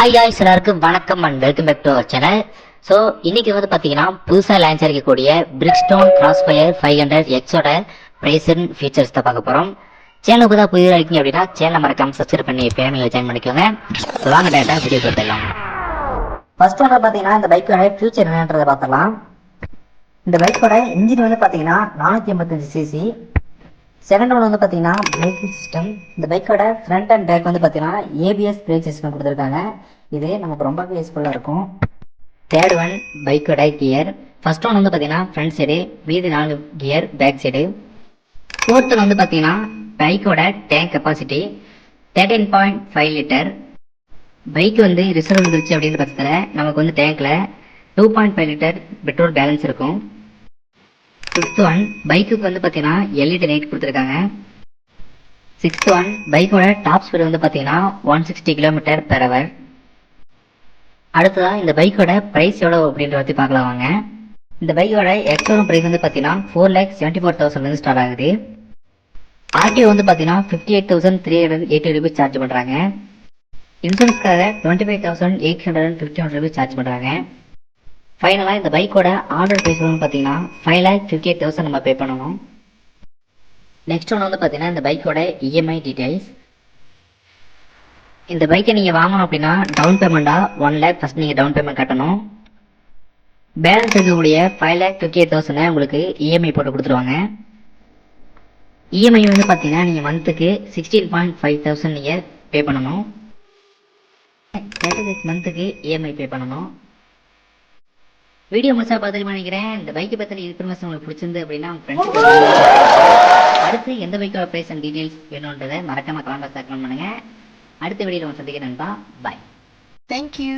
Hi guys, எல்லாருக்கும் வணக்கம் and welcome back to our channel. So இன்னைக்கு வந்து பார்த்தீங்கன்னா புதுசாக லான்ச் இருக்கக்கூடிய பிரிக்ஸ்டோன் கிராஸ்ஃபயர் 500 எக்ஸோட ப்ரைஸ் அண்ட் ஃபீச்சர்ஸ் தான் பார்க்க போகிறோம். சேனலுக்கு தான் புதிதாக இருக்கீங்க அப்படின்னா சேனலை மறக்காம சப்ஸ்கிரைப் பண்ணி ஃபேமிலியில் ஜாயின் பண்ணிக்கோங்க. ஸோ வாங்க டேரெக்டாக வீடியோ பார்த்துடலாம். ஃபர்ஸ்ட் ஒன்று பார்த்தீங்கன்னா இந்த பைக்கோட ஃபியூச்சர் என்னன்றதை பார்த்துடலாம். இந்த பைக்கோட இன்ஜின் வந்து பார்த்தீங்கன்னா 485 சிசி. செகண்ட் ஒன் வந்து பார்த்தீங்கன்னா பிரேக்கிங் சிஸ்டம். இந்த பைக்கோட ஃப்ரண்ட் அண்ட் பேக் வந்து பார்த்தீங்கன்னா ஏபிஎஸ் பிரேக் சிஸ்டம் கொடுத்துருக்காங்க. இது நமக்கு ரொம்பவே யூஸ்ஃபுல்லாக இருக்கும். தேர்ட் ஒன் பைக்கோட கியர். ஃபர்ஸ்ட் ஒன் வந்து பார்த்தீங்கன்னா ஃப்ரண்ட் சைடு, மீதி 4 கியர் பேக் சைடு. ஃபோர்த் வந்து பார்த்தீங்கன்னா பைக்கோட டேங்க் கெப்பாசிட்டி 13.5 லிட்டர். பைக் வந்து ரிசர்வ் வந்துருச்சு அப்படின்ற பட்சத்தில் நமக்கு வந்து டேங்க்கில் 2.5 லிட்டர் பெட்ரோல் பேலன்ஸ் இருக்கும். ஃபிஃப்த் ஒன் பைக்குக்கு வந்து பார்த்தீங்கன்னா எல்இடி லைட் கொடுத்துருக்காங்க. சிக்ஸ்த் ஒன் பைக்கோட டாப் ஸ்பீடு வந்து பார்த்தீங்கன்னா 160 km/h. அடுத்ததான் இந்த பைக்கோட ப்ரைஸ் எவ்வளோ அப்படின்றத பற்றி பார்க்கலாம் வாங்க. இந்த பைக்கோட எக்ஸ்ஷோரூம் ப்ரைஸ் வந்து பார்த்தீங்கன்னா 4,74,000 ஸ்டார்ட் ஆகுது. ஆர்டிஓ வந்து பார்த்தீங்கன்னா 58,380 ரூபீஸ் சார்ஜ் பண்ணுறாங்க. இன்சூரன்ஸ்க்காக 25,851 ரூபீஸ் சார்ஜ் பண்ணுறாங்க. ஃபைனலாக இந்த பைக்கோட ஆர்டர் ப்ரைஸ் வந்து பார்த்தீங்கன்னா 5,58,000 நம்ம பே பண்ணணும். நெக்ஸ்ட் ஒன்று வந்து பார்த்தீங்கன்னா இந்த பைக்கோட இஎம்ஐ டீடைல்ஸ். இந்த பைக்கை நீங்கள் வாங்கணும் அப்படின்னா டவுன் பேமெண்ட்டாக 1 lakh ஃபஸ்ட் நீங்கள் டவுன் பேமெண்ட் கட்டணும். பேலன்ஸ் இருக்கக்கூடிய 5,58,000 உங்களுக்கு இஎம்ஐ போட்டு கொடுத்துருவாங்க. இஎம்ஐ வந்து பார்த்தீங்கன்னா நீங்கள் மந்த்துக்கு 16,500 நீங்கள் பே பண்ணணும். 36 மந்த்துக்கு இஎம்ஐ பே பண்ணணும். வீடியோ முழுசாக பார்த்துட்டு நினைக்கிறேன். இந்த பைக்கை பற்றின இன்ஃபர்மேஷன் உங்களுக்கு பிடிச்சிருந்து அப்படின்னா உங்கள் ஃப்ரெண்ட்ஸ் அடுத்து எந்த பைக்கோட ப்ரைஸ் அண்ட் டீடைல்ஸ் வேணுன்றதை மறக்காம கமெண்ட் பாக்ஸில் கமெண்ட் பண்ணுங்கள். அடுத்த வீடியோவில் சந்திக்கிறேன். பாய். Thank you.